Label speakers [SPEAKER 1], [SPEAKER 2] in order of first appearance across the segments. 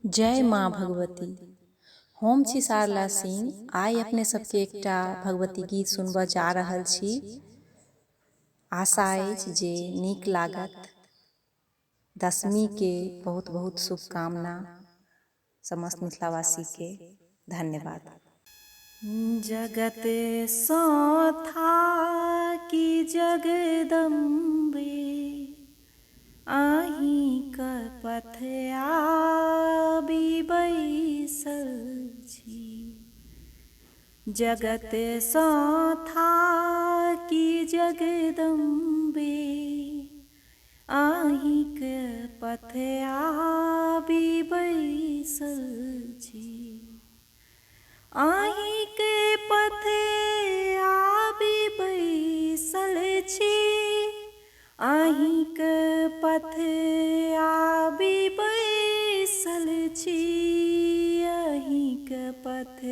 [SPEAKER 1] जय माँ भगवती। हम छी सारला सिंह। आइ अपने सबके एकटा भगवती गीत सुनबऽ जा रहल छी। आशा अछि जे नीक लागत। दशमी के बहुत बहुत शुभकामना समस्त मिथिलावासी के। धन्यवाद।
[SPEAKER 2] जगत सौथा की जगदम्बे, आही क पथ आबि बैसल छी। जगत सौथा की जगदम्बे, आही क पथ आबि बैसल छी। आही के पथ आबि बैसल छी। आही के पथ आबि बैसल छी। आही के पथ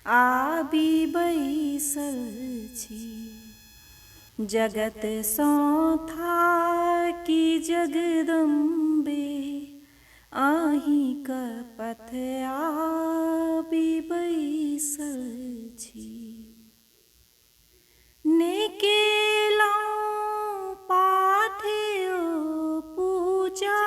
[SPEAKER 2] आबि बैसल छी। जगत सौथा की जगदम्बे, आही क पथ आबि बैसल छी। ने केलहुँ पाठ ओ पूजा,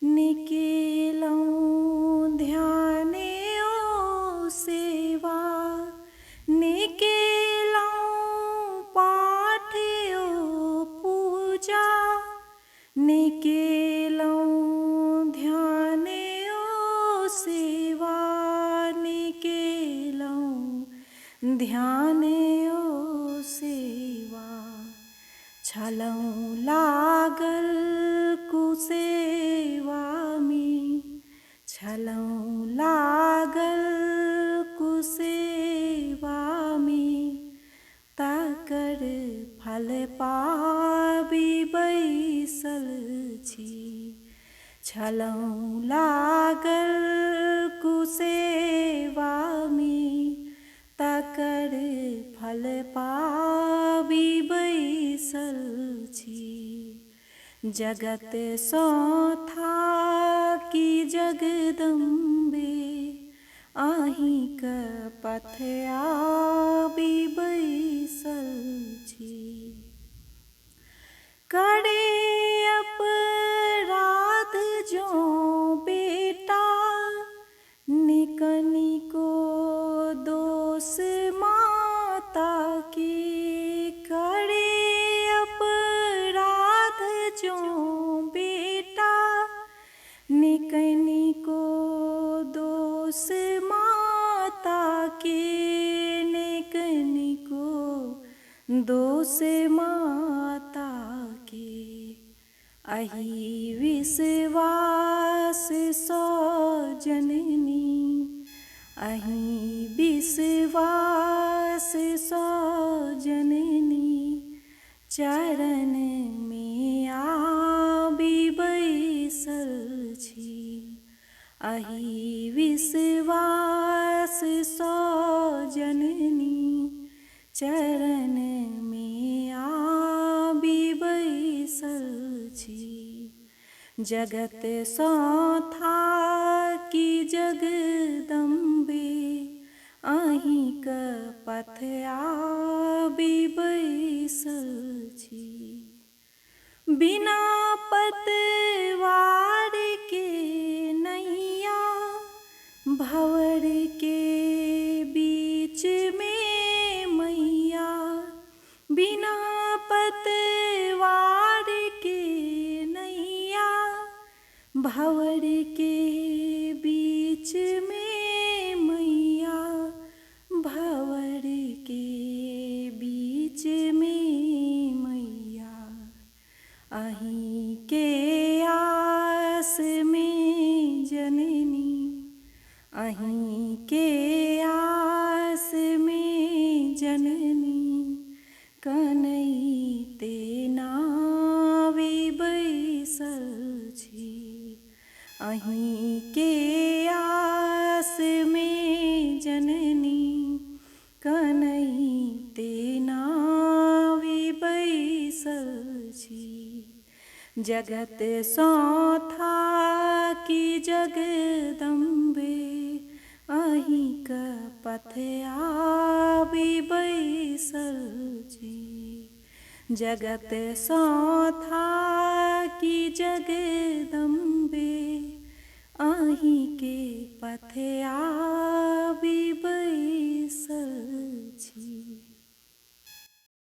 [SPEAKER 2] ने केलहुँ ध्यान ओ सेवा। ने केलहुँ पाठ ओ पूजा, ने केलहुँ ध्यान ओ सेवा। ने केलहुँ ध्यान ओ सेवा। छलहुँ लागल कुसेवा में, छलहुँ लागल कुसेवा में। तकर फल पाबि बैसल छी। छलहुँ लागल कुसेवा में, तकर फल पाबि बैसल छी। जगत सौथा की जगदम्बे, आही क पथ आबि बैसल छी। करे अपराध जों बेटा, ने कनिको दोष माता के। करे अपराध जों बेटा, ने कनिको दोष माता के। ने कनिको दोष माता के। अहि विश्वास सौ जननी, अहि विश्वास सौ जननी। चरण में आबि बैसल छी। अहि विश्वास सौ जननी, चरण में आबि बैसल छी। जगत सौथा की जगदम्बे, आही क पथ आबि बैसल छी। बिना पतवार के नैया, भंवर के बीच में मैया। बिना पतवार के नैया, भंवर के बीच में मैया। भंवर के बीच में मैया। अहीं के आस में जननी, अहीं के आस में जननी। कनैते नावि बैसल छी। अहीं के आस में जननी, कनैते नावि बैसल छी। जगत सौथा की जगदम्बे अहीं क पथ आबि बैसल छी। जगत सौथा की जगदम्बे अहीं के पथ आबि